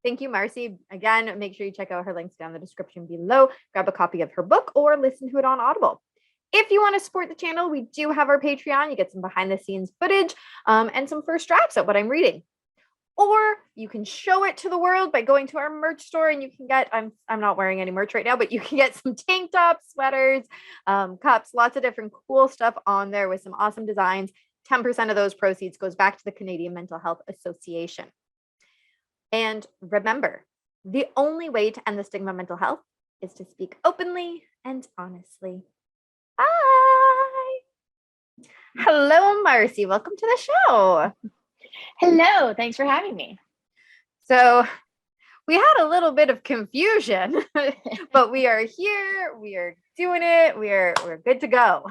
Thank you, Marci. Again, make sure you check out her links down in the description below. Grab a copy of her book or listen to it on Audible. If you want to support the channel, we do have our Patreon. You get some behind the scenes footage and some first drafts of what I'm reading. Or you can show it to the world by going to our merch store, and you can get, I'm not wearing any merch right now, but you can get some tank tops, sweaters, cups, lots of different cool stuff on there with some awesome designs. 10% of those proceeds goes back to the Canadian Mental Health Association. And remember, the only way to end the stigma of mental health is to speak openly and honestly. Bye. Hello, Marci. Welcome to the show. Hello. Thanks for having me. So we had a little bit of confusion, but we are here. We are doing it. We're good to go.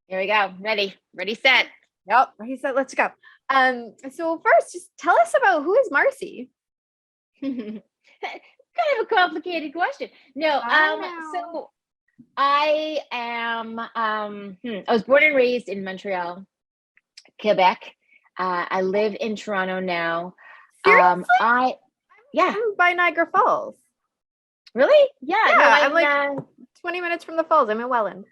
Here we go. Ready, set. Yep. Ready, set. Let's go. So first, just tell us about who is Marci. Kind of a complicated question. No. So I am. I was born and raised in Montreal, Quebec. I live in Toronto now. Seriously? I'm by Niagara Falls. Really? Yeah. No, I'm like 20 minutes from the falls. I'm in Welland.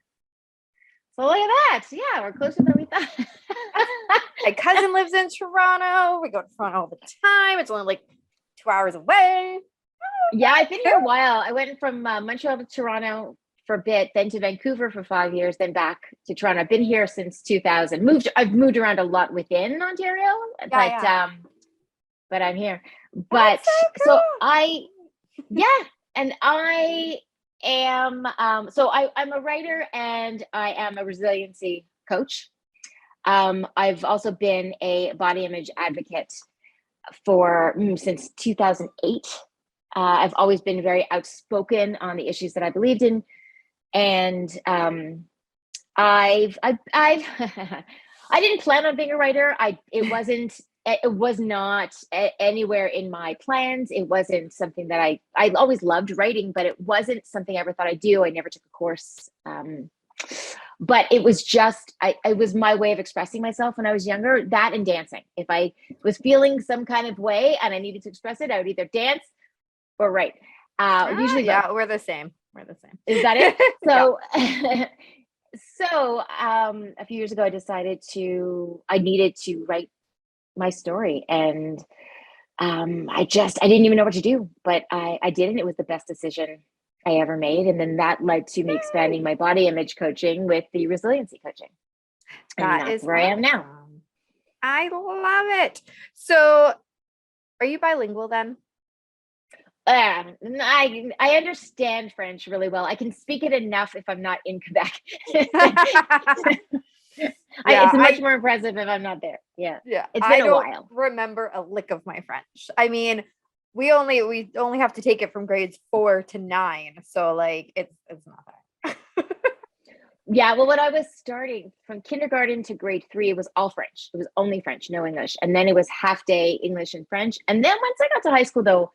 So look at that. Yeah, we're closer than we thought. My cousin lives in Toronto. We go to Toronto all the time. It's only like 2 hours away. Yeah, I've been here a while. I went from Montreal to Toronto for a bit, then to Vancouver for 5 years, then back to Toronto. I've been here since 2000. I've moved around a lot within Ontario, but I'm here. But so I am. I'm a writer and I am a resiliency coach. I've also been a body image advocate since 2008. I've always been very outspoken on the issues that I believed in, and I didn't plan on being a writer. It was not anywhere in my plans. It wasn't something that I always loved writing, but it wasn't something I ever thought I'd do. I never took a course. But it was just, it was my way of expressing myself when I was younger, that and dancing. If I was feeling some kind of way and I needed to express it, I would either dance or write. Usually, yeah, we're the same. Is that it? So, a few years ago, I decided I needed to write my story, and I didn't even know what to do, but I did, and it was the best decision I ever made. And then that led to me expanding my body image coaching with the resiliency coaching. And that's where I am now. I love it. So are you bilingual then? I understand French really well. I can speak it enough if I'm not in Quebec. It's much more impressive if I'm not there. Yeah. It's been a while. I don't remember a lick of my French. I mean, we only have to take it from grades 4 to 9. So like it's not that. Yeah. Well, when I was starting from kindergarten to grade 3, it was all French. It was only French, no English. And then it was half day English and French. And then once I got to high school though,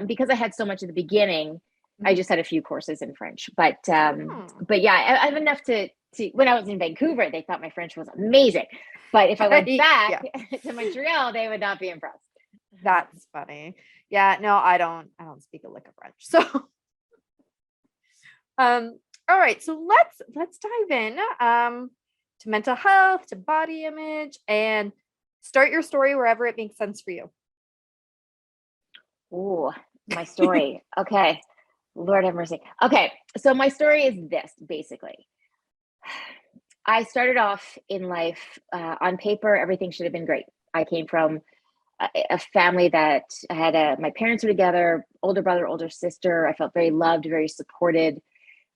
because I had so much at the beginning, I just had a few courses in French, but yeah, I have enough to when I was in Vancouver, they thought my French was amazing. But if I went back to Montreal, they would not be impressed. That's funny. Yeah, no, I don't speak a lick of French. So, all right, so let's dive in to mental health, to body image, and start your story wherever it makes sense for you. Oh, my story. Okay. Lord have mercy. Okay. So my story is this, basically. I started off in life, on paper, everything should have been great. I came from a family that had my parents were together, older brother, older sister. I felt very loved, very supported.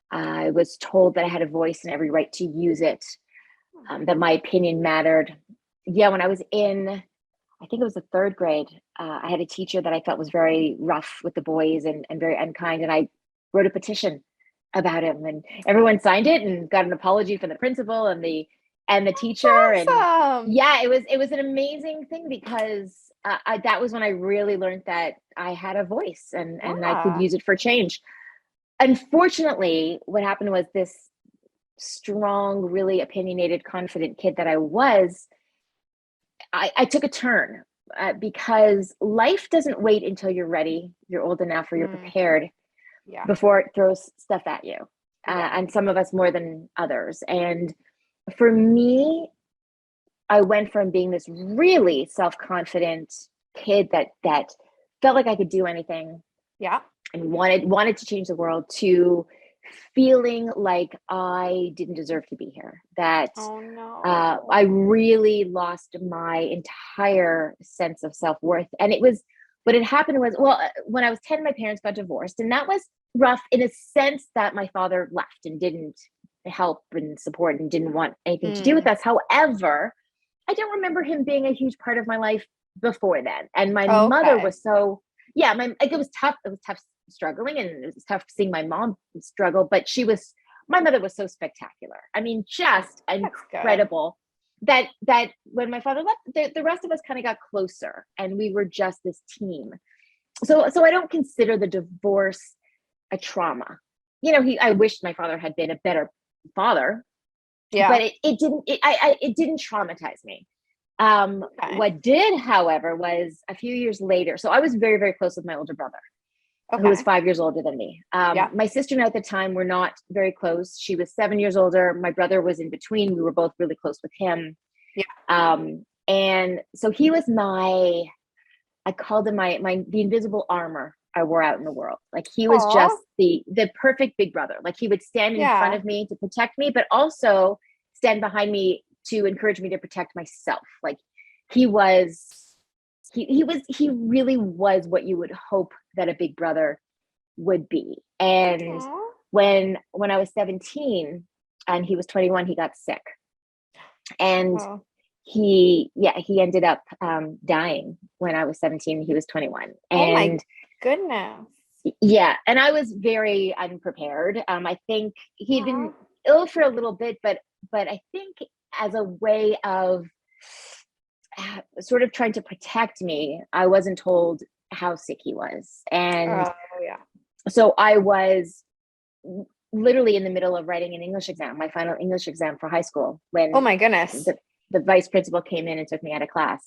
I was told that I had a voice and every right to use it, that my opinion mattered. Yeah, when I was I think it was the 3rd grade, I had a teacher that I felt was very rough with the boys and very unkind. And I wrote a petition about him, and everyone signed it and got an apology from the principal and the teacher. Awesome. And yeah, it was an amazing thing because that was when I really learned that I had a voice and I could use it for change. Unfortunately, what happened was this strong, really opinionated, confident kid that I was, I took a turn because life doesn't wait until you're ready, you're old enough, or you're prepared Yeah. before it throws stuff at you. Yeah. And some of us more than others. And for me, I went from being this really self-confident kid that felt like I could do anything Yeah. and wanted to change the world, to feeling like I didn't deserve to be here. That Oh no. I really lost my entire sense of self-worth. And what had happened was, well, when I was 10, my parents got divorced, and that was rough in a sense that my father left and didn't help and support and didn't want anything to do with us. However, I don't remember him being a huge part of my life before then. And my mother was so, it was tough. It was tough struggling, and it was tough seeing my mom struggle, but my mother was so spectacular. I mean, just incredible that when my father left, the rest of us kind of got closer, and we were just this team. So I don't consider the divorce a trauma. I wished my father had been a better father. Yeah. But it didn't traumatize me. What did, however, was a few years later. So I was very, very close with my older brother, who was 5 years older than me. My sister and I at the time were not very close. She was 7 years older. My brother was in between. We were both really close with him. And so he was I called him the invisible armor I wore out in the world. Like, he was just the perfect big brother. Like, he would stand in front of me to protect me, but also stand behind me to encourage me to protect myself. Like, he really was what you would hope that a big brother would be. And when I was 17 and he was 21, he got sick. And he ended up dying when I was 17. He was 21. And oh my goodness. Yeah. And I was very unprepared. I think he'd been ill for a little bit, but I think as a way of sort of trying to protect me, I wasn't told how sick he was. And so I was literally in the middle of writing an English exam, my final English exam for high school, when oh my goodness, the vice principal came in and took me out of class.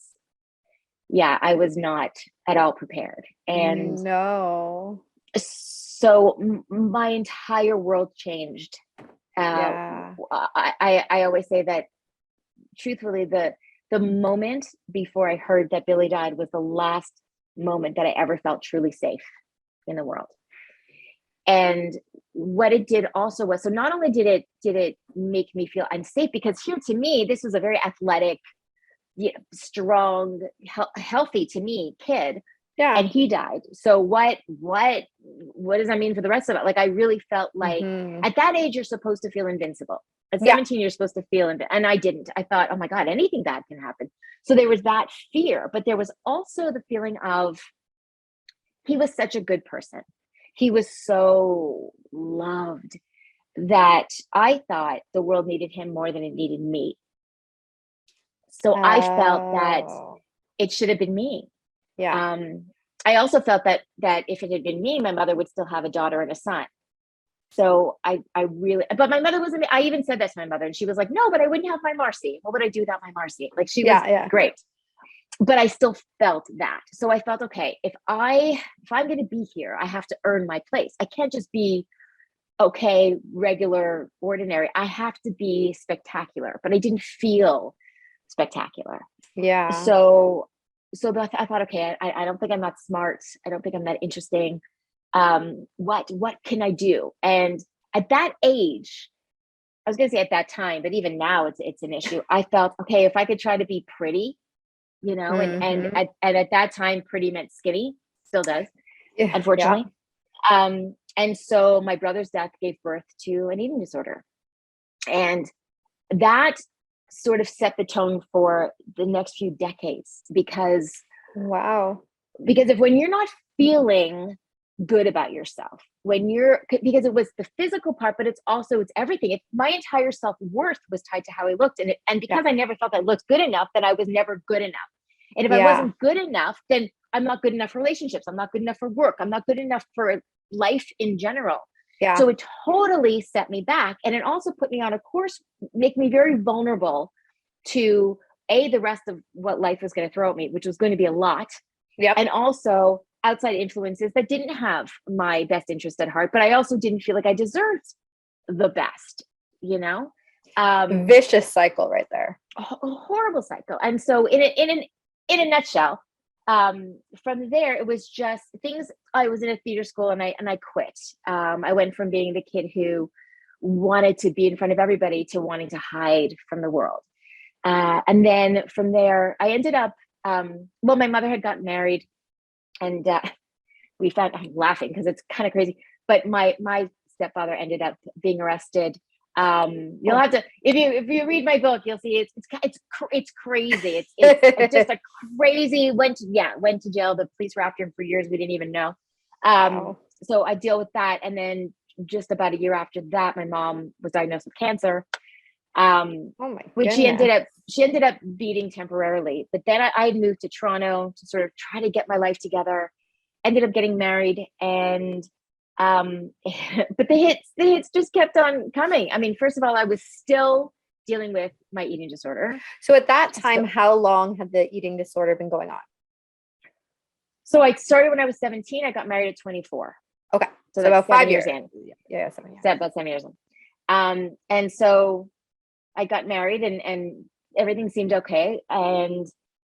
Yeah, I was not at all prepared. And so my entire world changed. I always say that, truthfully, the moment before I heard that Billy died was the last moment that I ever felt truly safe in the world. And what it did also was, so not only did it make me feel unsafe, because here, to me, this was a very athletic, strong, healthy, to me, kid. Yeah. And he died. So what does that mean for the rest of it? Like, I really felt like at that age, you're supposed to feel invincible. At 17, you're supposed to feel, and I didn't. I thought, oh my God, anything bad can happen. So there was that fear, but there was also the feeling of, he was such a good person. He was so loved that I thought the world needed him more than it needed me. So I felt that it should have been me. Yeah. I also felt that if it had been me, my mother would still have a daughter and a son. So I really, but my mother wasn't, I even said that to my mother, and she was like, no, but I wouldn't have my Marci. What would I do without my Marci? Like, she was great, but I still felt that. So I felt, okay, if I'm going to be here, I have to earn my place. I can't just be okay, regular, ordinary. I have to be spectacular, but I didn't feel spectacular. Yeah. So I thought, okay, I don't think I'm that smart. I don't think I'm that interesting. What can I do? And at that age, I was going to say at that time, but even now it's an issue. I felt, okay, if I could try to be pretty, and at that time, pretty meant skinny, still does, unfortunately. Yeah. And so my brother's death gave birth to an eating disorder. And that sort of set the tone for the next few decades, because when you're not feeling good about yourself, because it was the physical part, but it's everything. My entire self-worth was tied to how I looked, and because I never felt I looked good enough, then I was never good enough. And if I wasn't good enough, then I'm not good enough for relationships. I'm not good enough for work. I'm not good enough for life in general. Yeah. So it totally set me back. And it also put me on a course, make me very vulnerable to the rest of what life was going to throw at me, which was going to be a lot. Yep. And also outside influences that didn't have my best interest at heart, but I also didn't feel like I deserved the best, you know? Vicious cycle right there. A horrible cycle. And so in a nutshell, from there, it was just things. I was in a theater school and I quit. I went from being the kid who wanted to be in front of everybody to wanting to hide from the world. And then from there, I ended up, well, my mother had gotten married, and we found, I'm laughing because it's kind of crazy, but my stepfather ended up being arrested. You'll have to, if you read my book, you'll see it's crazy. It's just a crazy, went to jail. The police were after him for years. We didn't even know. Wow. So I deal with that. And then just about a year after that, my mom was diagnosed with cancer. Oh my which goodness. she ended up beating temporarily. But then I moved to Toronto to sort of try to get my life together. Ended up getting married, and but the hits just kept on coming. I mean, first of all, I was still dealing with my eating disorder. So at that time, how long had the eating disorder been going on? So I started when I was 17. I got married at 24. Okay. So about 5 years in. Yeah, 7 years. About 7 years in. And so I got married, and everything seemed okay. And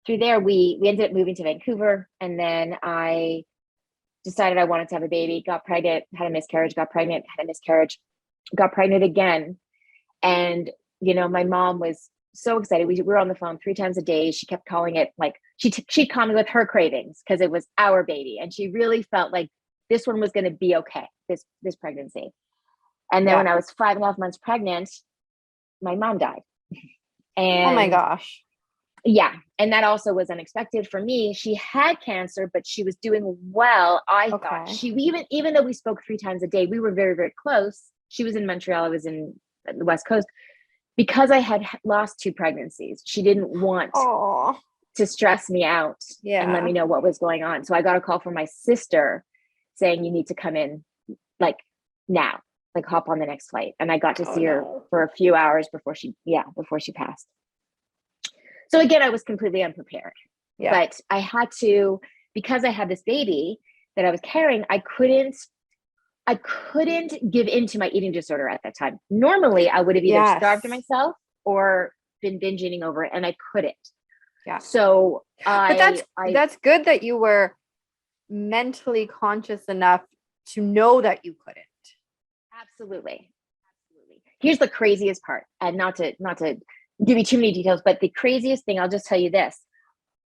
through there, we ended up moving to Vancouver, and then I decided I wanted to have a baby, got pregnant, had a miscarriage, got pregnant, had a miscarriage, got pregnant again. And, my mom was so excited. We were on the phone 3 times a day. She kept calling it, like, she'd call me with her cravings because it was our baby. And she really felt like this one was going to be okay, this pregnancy. And then when I was 5.5 months pregnant, my mom died. And oh my gosh. Yeah. And that also was unexpected for me. She had cancer, but she was doing well. I thought even though we spoke 3 times a day, we were very, very close. She was in Montreal. I was in the West Coast. Because I had lost 2 pregnancies, she didn't want to stress me out and let me know what was going on. So I got a call from my sister saying, you need to come in like now, like hop on the next flight. And I got to see her for a few hours before she passed. So again, I was completely unprepared, but I had to, because I had this baby that I was carrying, I couldn't give into my eating disorder at that time. Normally I would have either starved myself or been binge eating over it, and I couldn't. Yeah. So but that's good that you were mentally conscious enough to know that you couldn't. Absolutely. Here's the craziest part, and not to give you too many details, but the craziest thing, I'll just tell you this.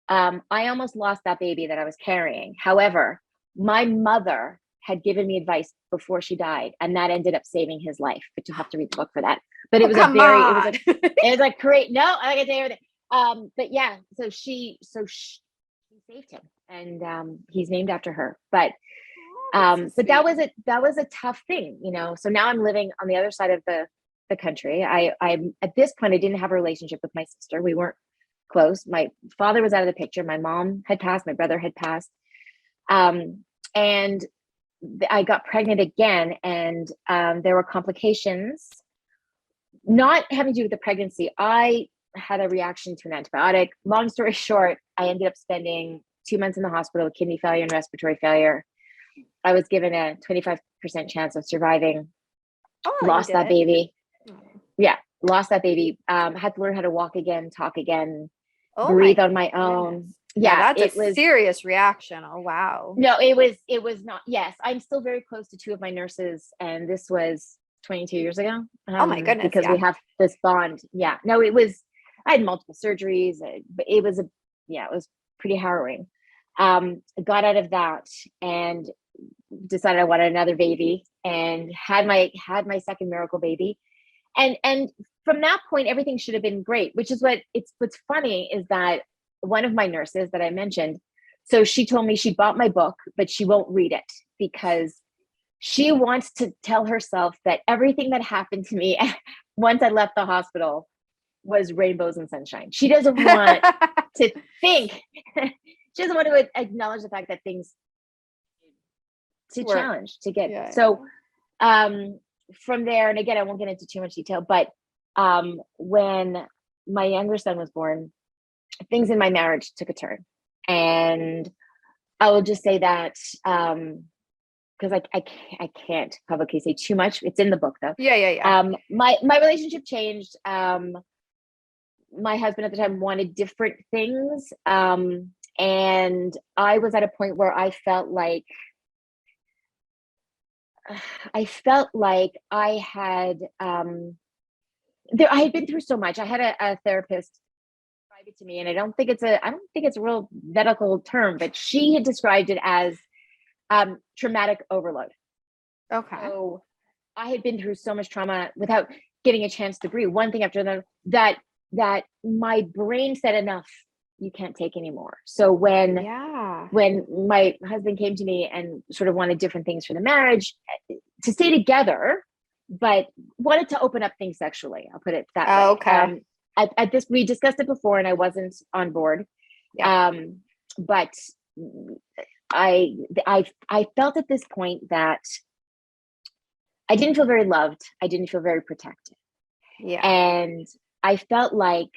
I almost lost that baby that I was carrying. However, my mother had given me advice before she died, and that ended up saving his life. But you have to read the book for that. But it was great. No, I can tell you everything. But yeah, so she saved him, and he's named after her. But but that was a tough thing, So now I'm living on the other side of the country. I'm at this point, I didn't have a relationship with my sister. We weren't close. My father was out of the picture. My mom had passed. My brother had passed. And I got pregnant again, and there were complications, not having to do with the pregnancy. I had a reaction to an antibiotic. Long story short, I ended up spending 2 months in the hospital with kidney failure and respiratory failure. I was given a 25% chance of surviving. Lost that baby. Yeah, lost that baby. Had to learn how to walk again, talk again, breathe on my own. Yeah, that's a serious reaction. Oh, wow. No, it was not. Yes, I'm still very close to 2 of my nurses, and this was 22 years ago. Oh my goodness. Because we have this bond. Yeah, no, I had multiple surgeries, but it was pretty harrowing. Got out of that and decided I wanted another baby, and had my second miracle baby. And from that point, everything should have been great, which is what's funny is that one of my nurses that I mentioned, so she told me she bought my book, but she won't read it because she wants to tell herself that everything that happened to me once I left the hospital was rainbows and sunshine. She doesn't want to think, she doesn't want to acknowledge the fact that things to challenge to get. So from there, and again, I won't get into too much detail, but when my younger son was born, things in my marriage took a turn. And I will just say that because I can't publicly say too much. It's in the book though. Yeah. My relationship changed. My husband at the time wanted different things. And I was at a point where I felt like I had I had been through so much. I had a therapist describe it to me, and I don't think it's a real medical term, but she had described it as traumatic overload. Okay. So I had been through so much trauma without getting a chance to breathe, one thing after another, that my brain said enough, you can't take anymore. So when my husband came to me and sort of wanted different things for the marriage, to stay together, but wanted to open up things sexually, I'll put it that way. Okay. At this, we discussed it before and I wasn't on board. Yeah. But I felt at this point that I didn't feel very loved. I didn't feel very protected. Yeah. And I felt like,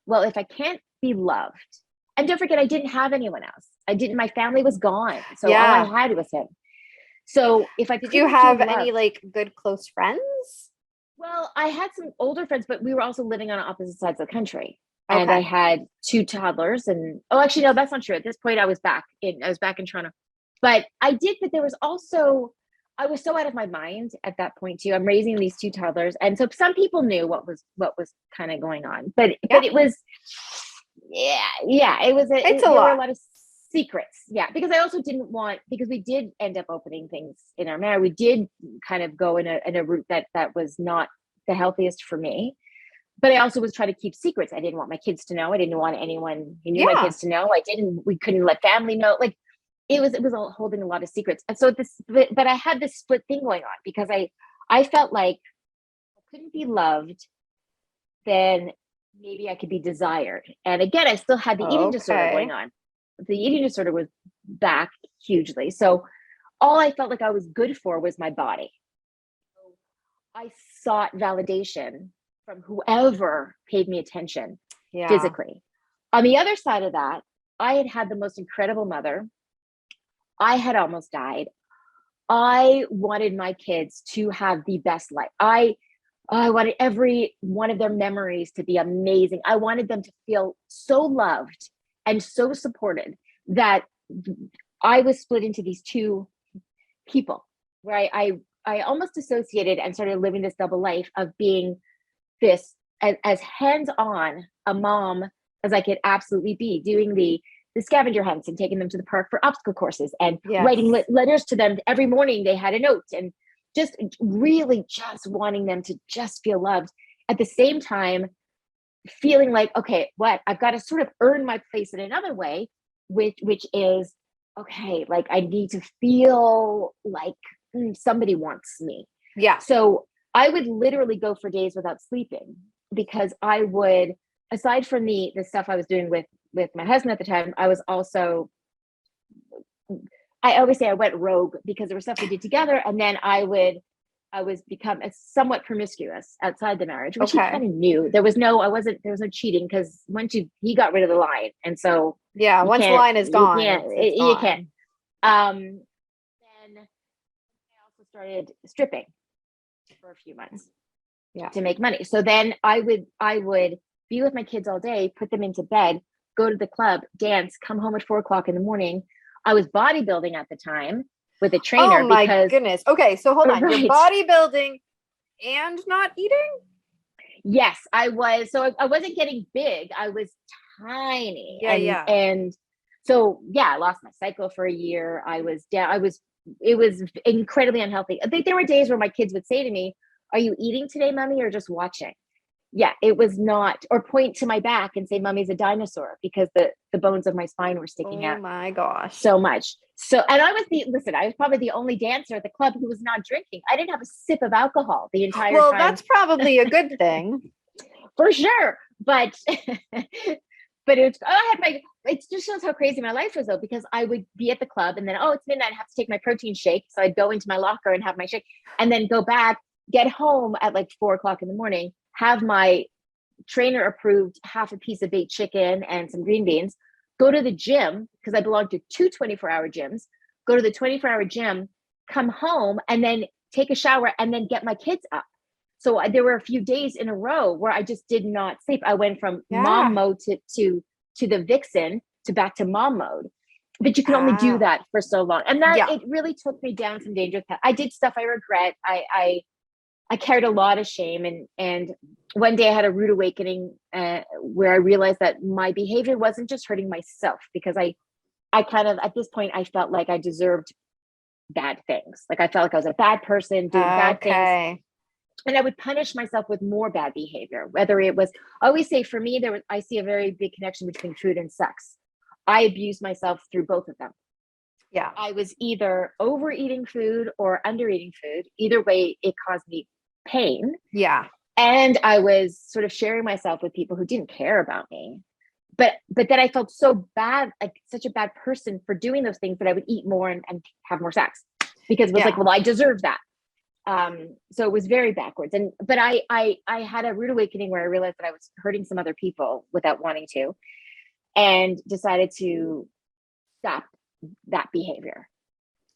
well, if I can't be loved, and don't forget, I didn't have anyone else. My family was gone. So all I had was him. So if I did you have any like good close friends? Well, I had some older friends, but we were also living on opposite sides of the country. Okay. And I had 2 toddlers actually, no, that's not true. At this point, I was back in Toronto, but there was also, I was so out of my mind at that point too. I'm raising these 2 toddlers. And so some people knew what was kind of going on, but it was, it was, there were a lot of secrets. Yeah. Because I also didn't want, because we did end up opening things in our marriage. We did kind of go in a route that was not the healthiest for me. But I also was trying to keep secrets. I didn't want my kids to know. I didn't want anyone who knew my kids to know. We couldn't let family know. Like it was all holding a lot of secrets. And so but I had this split thing going on because I felt like I couldn't be loved, then maybe I could be desired. And again, I still had the eating disorder going on. The eating disorder was back hugely. So all I felt like I was good for was my body. So I sought validation from whoever paid me attention physically. On the other side of that, I had the most incredible mother. I had almost died. I wanted my kids to have the best life. I wanted every one of their memories to be amazing. I wanted them to feel so loved and so supported that I was split into these 2 people where I almost associated and started living this double life of being this as hands-on a mom as I could absolutely be, doing the scavenger hunts and taking them to the park for obstacle courses and writing letters to them every morning. They had a note and just really just wanting them to just feel loved. At the same time, feeling like, okay, I've got to sort of earn my place in another way, which is, okay, like I need to feel like somebody wants me. Yeah. So I would literally go for days without sleeping because I would, aside from the stuff I was doing with my husband at the time, I was also, I always say I went rogue because there was stuff we did together. And then I was become somewhat promiscuous outside the marriage, which he kind of knew. There was no cheating because he got rid of the line. And so once the line is gone, you can't. Then I also started stripping for a few months to make money. So then I would be with my kids all day, put them into bed, go to the club, dance, come home at 4:00 in the morning. I was bodybuilding at the time with a trainer. Oh my goodness. Okay, so hold on. You're bodybuilding and not eating? Yes, I was. So I wasn't getting big. I was tiny. And so I lost my cycle for a year. I was down. It was incredibly unhealthy. I think there were days where my kids would say to me, "Are you eating today, Mommy, or just watching?" Yeah, it was not, or point to my back and say, "Mommy's a dinosaur," because the bones of my spine were sticking out. Oh my gosh. So much. So, and I was probably the only dancer at the club who was not drinking. I didn't have a sip of alcohol the entire time. Well, that's probably a good thing. For sure. But it just shows how crazy my life was though, because I would be at the club and then, it's midnight, I have to take my protein shake. So I'd go into my locker and have my shake and then go back, get home at like 4:00 in the morning, have my trainer approved half a piece of baked chicken and some green beans, go to the gym, because I belong to two 24-hour gyms, go to the 24-hour gym, come home, and then take a shower, and then get my kids up. So there were a few days in a row where I just did not sleep. I went from mom mode to the vixen to back to mom mode. But you can only do that for so long. And that it really took me down some dangerous paths. I did stuff I regret. I carried a lot of shame. And one day I had a rude awakening where I realized that my behavior wasn't just hurting myself, because I kind of, at this point, I felt like I deserved bad things. Like I felt like I was a bad person doing bad things. And I would punish myself with more bad behavior, whether it was, I always say for me, I see a very big connection between food and sex. I abused myself through both of them. Yeah. I was either overeating food or undereating food. Either way, it caused me pain. Yeah. And I was sort of sharing myself with people who didn't care about me. But then I felt so bad, like such a bad person for doing those things, that I would eat more and have more sex, because it was like, well, I deserve that. So it was very backwards. But I had a rude awakening where I realized that I was hurting some other people without wanting to, and decided to stop that behavior.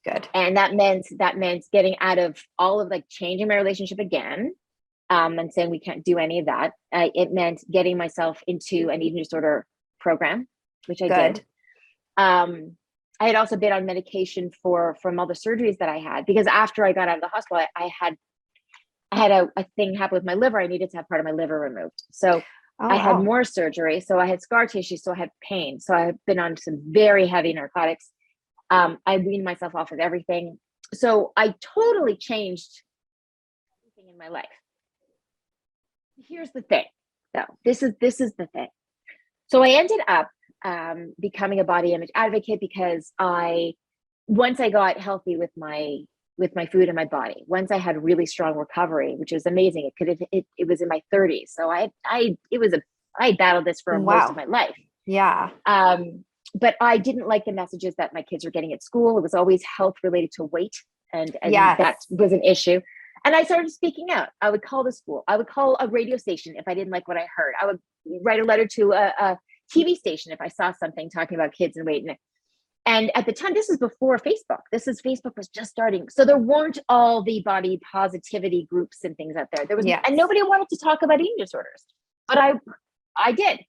Good. And that meant getting out of all of, like, changing my relationship again, and saying we can't do any of that. It meant getting myself into an eating disorder program, which I did. I had also been on medication from all the surgeries that I had, because after I got out of the hospital, I had a thing happen with my liver. I needed to have part of my liver removed. So I had more surgery. So I had scar tissue. So I had pain. So I had been on some very heavy narcotics. I weaned myself off of everything. So I totally changed everything in my life. Here's the thing, though. This is the thing. So I ended up becoming a body image advocate, because once I got healthy with my food and my body, once I had really strong recovery, which was amazing. It was in my 30s. So I battled this for most of my life. Yeah. But I didn't like the messages that my kids were getting at school. It was always health related to weight. And that was an issue. And I started speaking out. I would call the school. I would call a radio station if I didn't like what I heard. I would write a letter to a TV station if I saw something talking about kids and weight. And at the time, this is before Facebook. Facebook was just starting. So there weren't all the body positivity groups and things out there. There was, and nobody wanted to talk about eating disorders, but I did.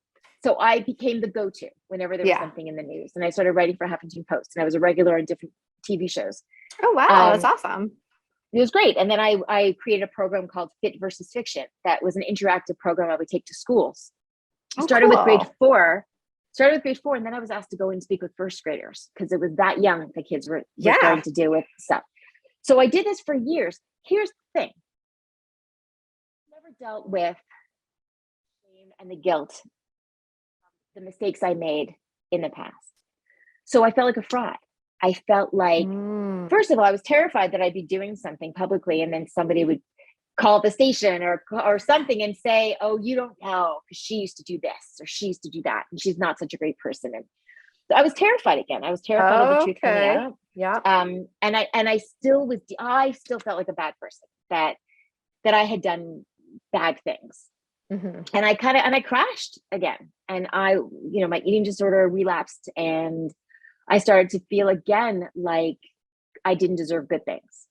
So I became the go-to whenever there was something in the news. And I started writing for Huffington Post, and I was a regular on different TV shows. Oh, wow. That's awesome. It was great. And then I created a program called Fit versus Fiction. That was an interactive program I would take to schools. Started with grade 4, and then I was asked to go and speak with first graders, because it was that young the kids were starting to deal with stuff. So I did this for years. Here's the thing. I never dealt with shame and the guilt, the mistakes I made in the past. So I felt like a fraud. I felt like, first of all, I was terrified that I'd be doing something publicly, and then somebody would call the station or something and say, oh, you don't know, because she used to do this or she used to do that, and she's not such a great person. And so I was terrified again. I was terrified of the truth coming out. Yeah. And I still felt like a bad person, that I had done bad things. Mm-hmm. And I crashed again. And my eating disorder relapsed, and I started to feel again like I didn't deserve good things.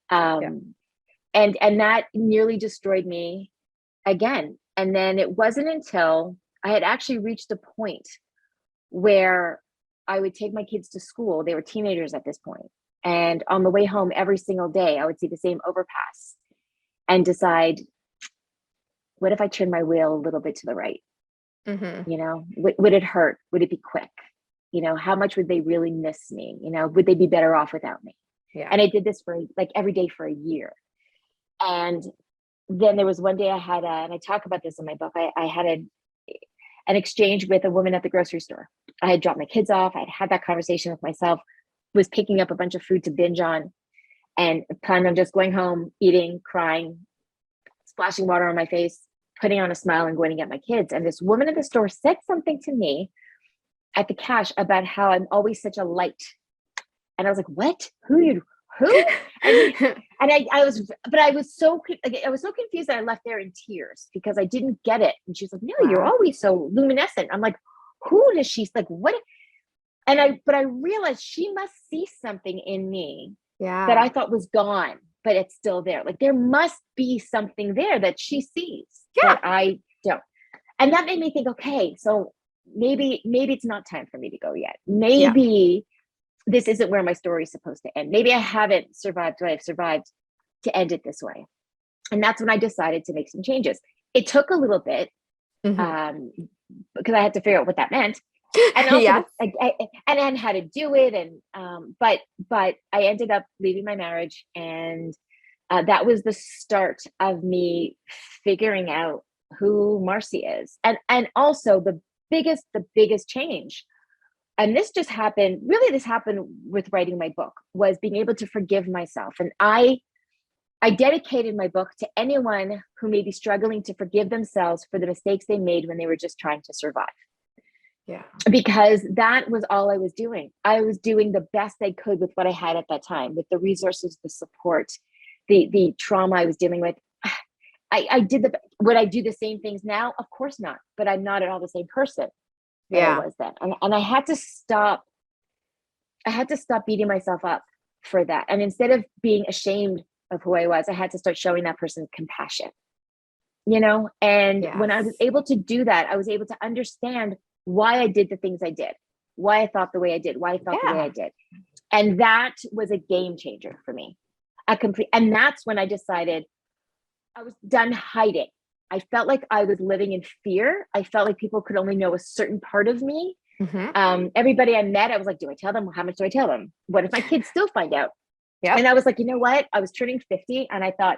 And that nearly destroyed me again. And then it wasn't until I had actually reached a point where I would take my kids to school. They were teenagers at this point. And on the way home every single day, I would see the same overpass and decide, what if I turn my wheel a little bit to the right? Mm-hmm. Would it hurt? Would it be quick? How much would they really miss me? Would they be better off without me? Yeah. And I did this for like every day for a year. And then there was one day and I talk about this in my book, I had an exchange with a woman at the grocery store. I had dropped my kids off. I had that conversation with myself, was picking up a bunch of food to binge on, and planned on just going home, eating, crying, splashing water on my face, putting on a smile, and going to get my kids. And this woman at the store said something to me at the cash about how I'm always such a light. And I was like, what? Who who? I was, but I was so confused that I left there in tears because I didn't get it. And she's like, no, you're Wow. always so luminescent. I'm like, who does she like? What? But I realized she must see something in me that I thought was gone, but it's still there. Like there must be something there that she sees that I don't. And that made me think, okay, so maybe it's not time for me to go yet. Maybe this isn't where my story is supposed to end. Maybe I haven't survived what I've survived to end it this way. And that's when I decided to make some changes. It took a little bit because I had to figure out what that meant. And also and how to do it. And but I ended up leaving my marriage, and that was the start of me figuring out who Marci is. And also the biggest change, and this happened with writing my book, was being able to forgive myself. And I dedicated my book to anyone who may be struggling to forgive themselves for the mistakes they made when they were just trying to survive. Yeah. Because that was all I was doing. I was doing the best I could with what I had at that time, with the resources, the support, the trauma I was dealing with. Would I do the same things now? Of course not. But I'm not at all the same person that I was then. And I had to stop beating myself up for that. And instead of being ashamed of who I was, I had to start showing that person compassion, and when I was able to do that, I was able to understand why I did the things I did, why I thought the way I did, why I felt the way I did. And that was a game changer for me. And that's when I decided I was done hiding. I felt like I was living in fear. I felt like people could only know a certain part of me. Everybody I met, I was like, do I tell them? How much do I tell them? What if my kids still find out? And I was like, you know what? I was turning 50 and I thought,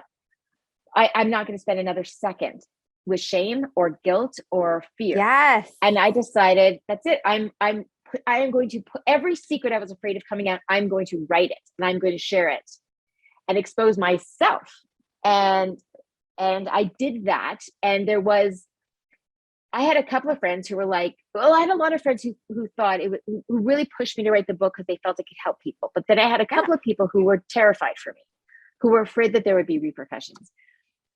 I'm not going to spend another second with shame or guilt or fear. And I decided, that's it. I am going to put every secret I was afraid of coming out. I'm going to write it and I'm going to share it and expose myself. And I did that. And I had a couple of friends who were like, I had a lot of friends who thought who really pushed me to write the book because they felt it could help people. But then I had a couple of people who were terrified for me, who were afraid that there would be repercussions.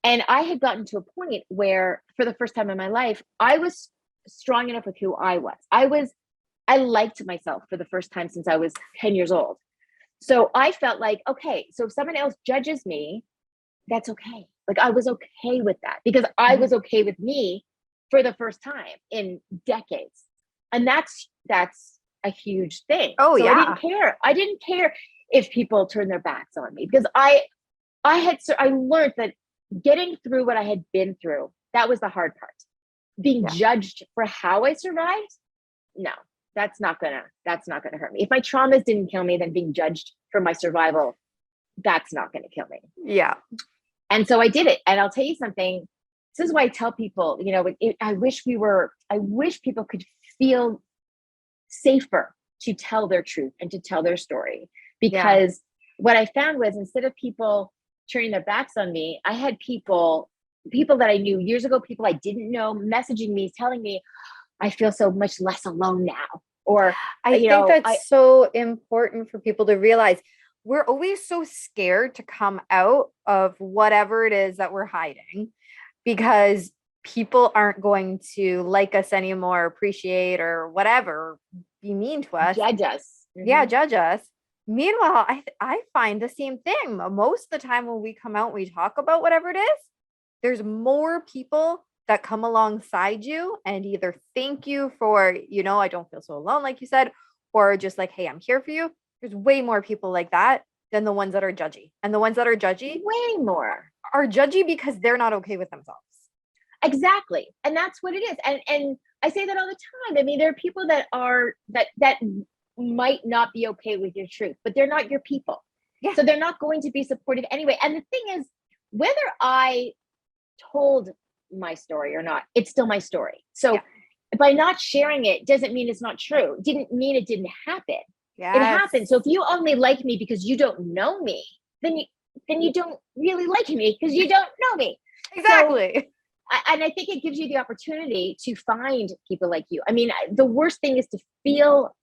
And I had gotten to a point where, for the first time in my life, I was strong enough with who I was. I liked myself for the first time since I was 10 years old. So I felt like, okay, so if someone else judges me, that's okay. Like I was okay with that because I was okay with me for the first time in decades. And that's a huge thing. I didn't care if people turned their backs on me because I learned that getting through what I had been through, that was the hard part. Being judged for how I survived, no, that's not gonna hurt me. If my traumas didn't kill me, then being judged for my survival, that's not gonna kill me. Yeah. And so I did it. And I'll tell you something. This is why I tell people, I wish people could feel safer to tell their truth and to tell their story. Because what I found was, instead of people turning their backs on me, I had people that I knew years ago, people I didn't know, messaging me, telling me, I feel so much less alone now. Or I think that's so important for people to realize. We're always so scared to come out of whatever it is that we're hiding because people aren't going to like us anymore, appreciate or whatever, be mean to us. Judge us. Yeah, judge us. Meanwhile, I find the same thing. Most of the time when we come out, we talk about whatever it is, there's more people that come alongside you and either thank you for, I don't feel so alone, like you said, or just like, hey, I'm here for you. There's way more people like that than the ones that are judgy. And the ones that are judgy, way more, are judgy because they're not okay with themselves. Exactly. And that's what it is. And I say that all the time. I mean, there are people that might not be okay with your truth, but they're not your people. Yeah. So they're not going to be supportive anyway. And the thing is, whether I told my story or not, it's still my story. So by not sharing it doesn't mean it's not true. It didn't mean it didn't happen. Yes. It happened. So if you only like me because you don't know me, then you don't really like me because you don't know me. Exactly. So, and I think it gives you the opportunity to find people like you. I mean, the worst thing is to feel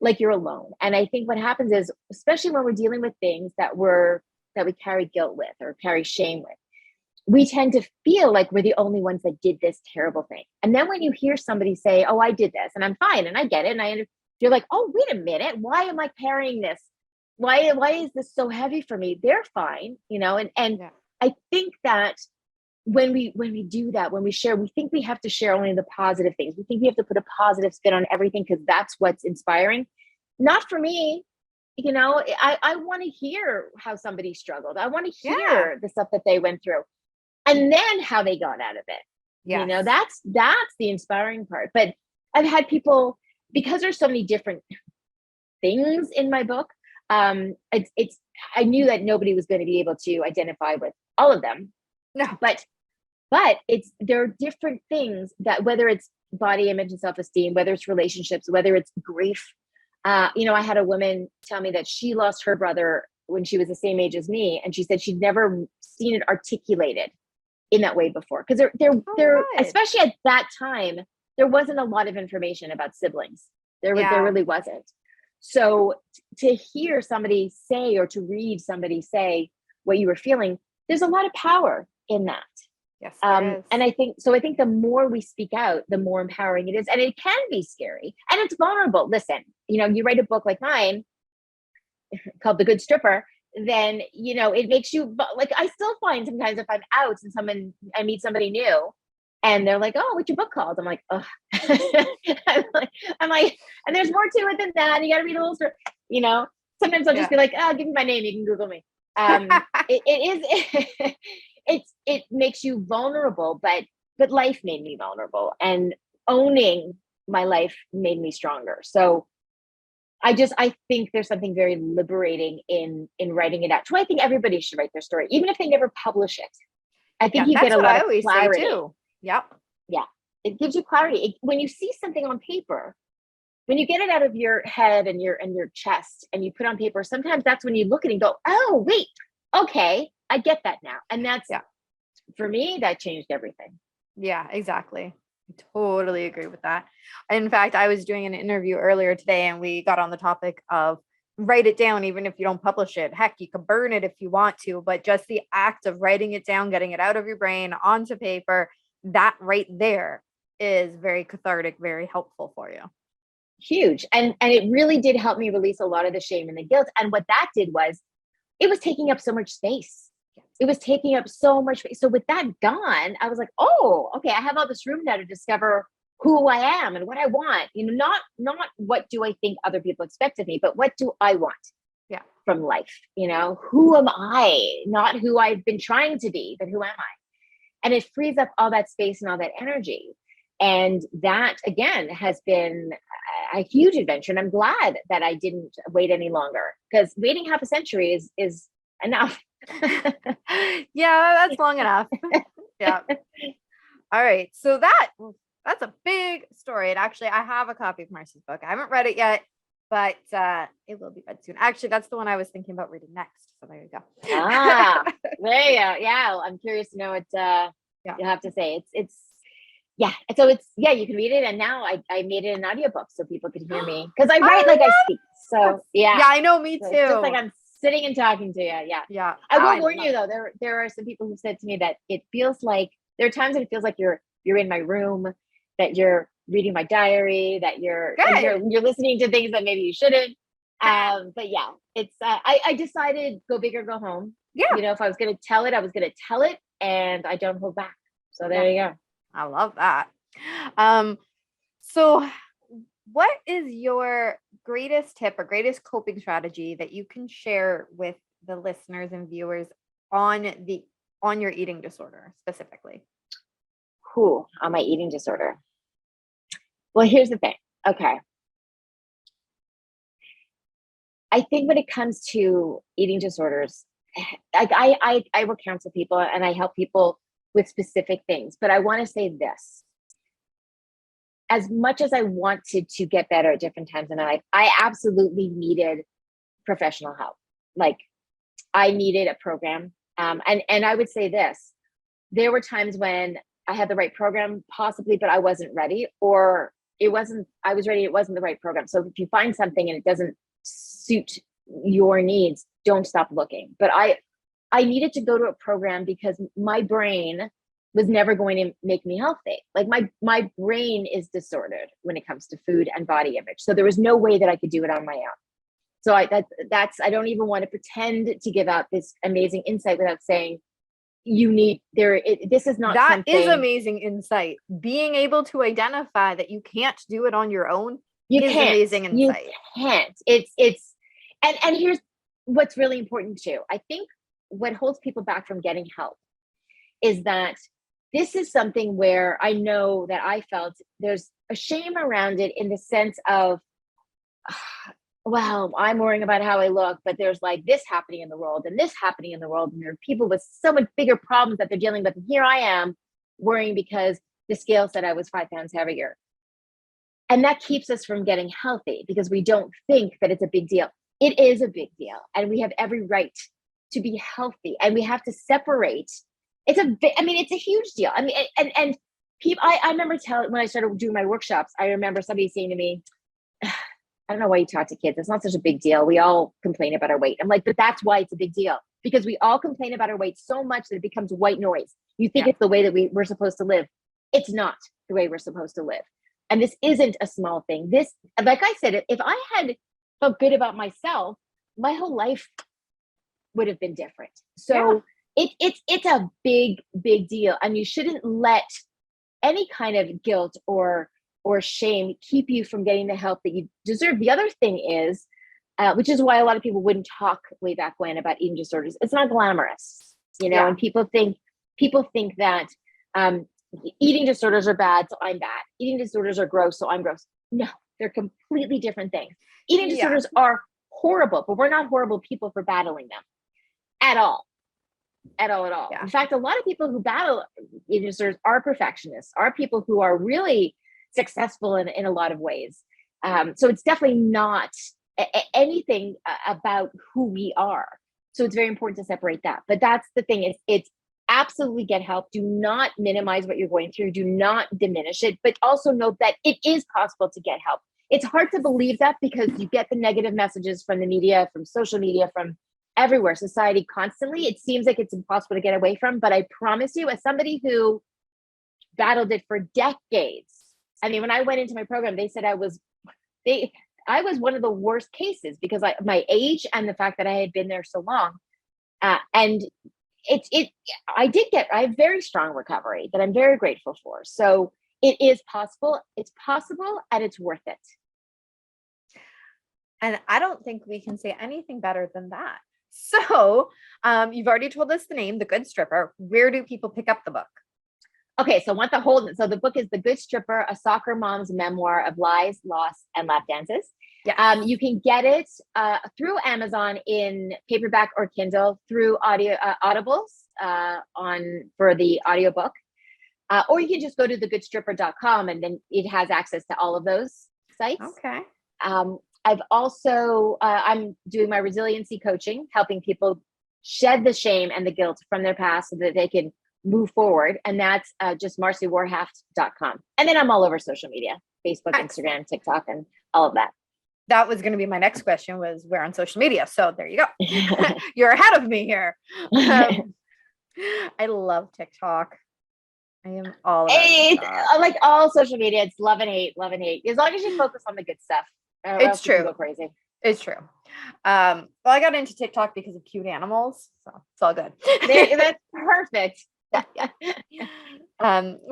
like you're alone. And I think what happens is, especially when we're dealing with things that we carry guilt with or carry shame with, we tend to feel like we're the only ones that did this terrible thing. And then when you hear somebody say, oh, I did this and I'm fine and I get it, and you're like, oh, wait a minute, why am I carrying this? Why is this so heavy for me? They're fine, and Yeah. I think that when we do that, when we share, we think we have to share only the positive things. We think we have to put a positive spin on everything because that's what's inspiring. Not for me. I want to hear how somebody struggled. I want to Yeah. hear the stuff that they went through and then how they got out of it. Yes. That's the inspiring part. But I've had people, because there's so many different things in my book, it's I knew that nobody was going to be able to identify with all of them. No. But there are different things that, whether it's body image and self-esteem, whether it's relationships, whether it's grief. I had a woman tell me that she lost her brother when she was the same age as me, and she said she'd never seen it articulated in that way before, because there especially at that time, there wasn't a lot of information about siblings. There really wasn't. So to hear somebody say, or to read somebody say what you were feeling, there's a lot of power in that. Yes, there is. And I think the more we speak out, the more empowering it is. And it can be scary and it's vulnerable. Listen, you write a book like mine called The Good Stripper, then, it makes you, like, I still find sometimes if I'm out and I meet somebody new and they're like, oh, what's your book called? I'm like, oh, I'm like, and there's more to it than that. You got to read the whole story, sometimes I'll just be like, oh, give me my name. You can Google me. It makes you vulnerable, but life made me vulnerable, and owning my life made me stronger. So I think there's something very liberating in writing it out. So I think everybody should write their story, even if they never publish it. I think you get a lot of clarity. Too. Yep. Yeah. It gives you clarity. When you see something on paper, when you get it out of your head and your chest and you put on paper, sometimes that's when you look at it and go, oh, wait, okay, I get that now. And that's, for me, that changed everything. Yeah, exactly. I totally agree with that. In fact, I was doing an interview earlier today and we got on the topic of write it down, even if you don't publish it. Heck, you could burn it if you want to, but just the act of writing it down, getting it out of your brain onto paper, that right there is very cathartic, very helpful for you. Huge. And it really did help me release a lot of the shame and the guilt. And what that did was, it was taking up so much space. It was taking up so much space. So with that gone, I was like, oh, okay, I have all this room now to discover who I am and what I want. Not what do I think other people expect of me, but what do I want from life? Who am I? Not who I've been trying to be, but who am I? And it frees up all that space and all that energy. And that, again, has been a huge adventure. And I'm glad that I didn't wait any longer, because waiting half a century is enough. Yeah, that's long enough. Yeah. All right. So that's a big story. And actually, I have a copy of Marci's book. I haven't read it yet, but it will be read soon. Actually, that's the one I was thinking about reading next. So there you go. There you go. Yeah. I'm curious to know what you'll have to say. So you can read it. And now I made it an audiobook so people can hear me, because I write like I speak. So yeah, I know, me too. Just like I'm sitting and talking to you. Yeah. I will warn you though, there are some people who said to me that it feels like, there are times that it feels like you're in my room, that you're reading my diary, that you're listening to things that maybe you shouldn't. But yeah, it's I decided go big or go home. Yeah. If I was going to tell it, I was going to tell it, and I don't hold back. So there you go. I love that. So what is your greatest tip or greatest coping strategy that you can share with the listeners and viewers on your eating disorder specifically? On my eating disorder. Well, here's the thing. Okay. I think when it comes to eating disorders, I will counsel people and I help people with specific things, but I want to say this. As much as I wanted to get better at different times in my life, I absolutely needed professional help. Like, I needed a program. And I would say this, there were times when I had the right program possibly, but I wasn't ready, or I was ready. It wasn't the right program. So if you find something and it doesn't suit your needs, don't stop looking. But I needed to go to a program because my brain was never going to make me healthy. Like my brain is disordered when it comes to food and body image. So there was no way that I could do it on my own. So I don't even want to pretend to give out this amazing insight without saying this is not that something. is amazing insight. Being able to identify that you can't do it on your own is amazing insight. You can't. And here's what's really important too. I think what holds people back from getting help is that this is something where I know that I felt there's a shame around it in the sense of, well, I'm worrying about how I look, but there's like this happening in the world and this happening in the world. And there are people with so much bigger problems that they're dealing with. And here I am worrying because the scale said I was 5 pounds heavier. And that keeps us from getting healthy because we don't think that it's a big deal. It is a big deal. And we have every right to be healthy. And we have to separate. It's a huge deal. I mean, and people, I remember when I started doing my workshops, I remember somebody saying to me, I don't know why you talk to kids. It's not such a big deal. We all complain about our weight. I'm like, but that's why it's a big deal, because we all complain about our weight so much that it becomes white noise. You think it's the way that we're supposed to live. It's not the way we're supposed to live. And this isn't a small thing. This, like I said, if I had felt good about myself, my whole life would have been different. So it's a big, big deal. And you shouldn't let any kind of guilt or shame keep you from getting the help that you deserve. The other thing is, which is why a lot of people wouldn't talk way back when about eating disorders. It's not glamorous, and people think that eating disorders are bad, so I'm bad. Eating disorders are gross, so I'm gross. No, they're completely different things. Eating disorders are horrible, but we're not horrible people for battling them at all. At all. Yeah. In fact, a lot of people who battle eating disorders are perfectionists, are people who are really successful in a lot of ways. So it's definitely not anything about who we are. So it's very important to separate that. But that's the thing, it's absolutely get help. Do not minimize what you're going through. Do not diminish it, but also note that it is possible to get help. It's hard to believe that because you get the negative messages from the media, from social media, from everywhere, society constantly. It seems like it's impossible to get away from, but I promise you, as somebody who battled it for decades, I mean, when I went into my program, they said I was one of the worst cases because my age and the fact that I had been there so long. And I have very strong recovery that I'm very grateful for. So it is possible. It's possible and it's worth it. And I don't think we can say anything better than that. So you've already told us the name, The Good Stripper. Where do people pick up the book? Okay, so the book is The Good Stripper, a soccer mom's memoir of lies, loss, and lap dances. Yeah. You can get it through Amazon in paperback or Kindle, through Audibles for the audiobook. Or you can just go to thegoodstripper.com and then it has access to all of those sites. Okay. I've also, I'm doing my resiliency coaching, helping people shed the shame and the guilt from their past so that they can move forward. And that's just marciwarhaft.com. And then I'm all over social media, Facebook, Instagram, TikTok, and all of that. That was going to be my next question, was where on social media. So there you go. You're ahead of me here. I love TikTok. I am all about TikTok. I like all social media. It's love and hate. As long as you focus on the good stuff. It's true. Go crazy. It's true. Well, I got into TikTok because of cute animals, so it's all good. That's perfect.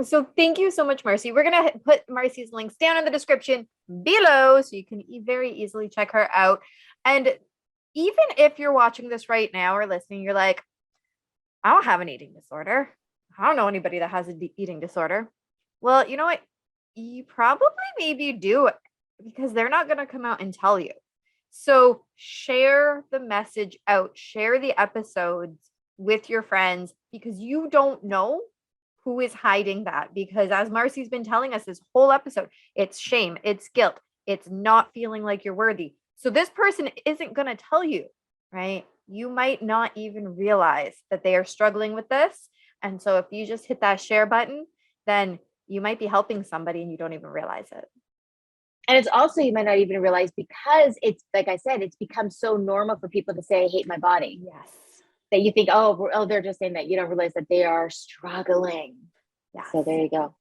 So thank you so much, Marci. We're gonna put Marci's links down in the description below, so you can very easily check her out. And even if you're watching this right now or listening, you're like, I don't have an eating disorder. I don't know anybody that has an eating disorder. Well, you know what? You probably maybe do, because they're not going to come out and tell you. So share the message out, share the episodes with your friends, because you don't know who is hiding that. Because as Marci's been telling us this whole episode, it's shame, it's guilt, it's not feeling like you're worthy. So this person isn't going to tell you, right? You might not even realize that they are struggling with this. And so if you just hit that share button, then you might be helping somebody and you don't even realize it. And it's also, you might not even realize, because it's, like I said, it's become so normal for people to say, I hate my body. Yes. That you think, oh, they're just saying that. You don't realize that they are struggling. Yes. So there you go.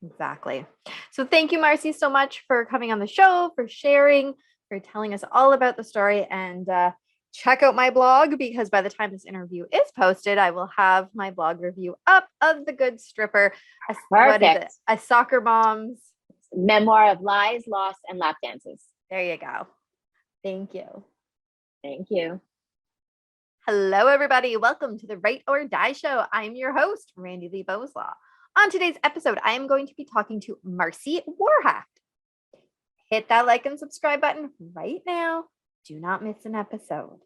Exactly. So thank you, Marci, so much for coming on the show, for sharing, for telling us all about the story. And check out my blog, because by the time this interview is posted, I will have my blog review up of The Good Stripper. What is it? A soccer mom's memoir of lies, loss, and lap dances. There you go. Thank you. Thank you. Hello, everybody. Welcome to the Write or Die Show. I'm your host, Randi-lee. On today's episode, I am going to be talking to Marci Warhaft. Hit that like and subscribe button right now. Do not miss an episode.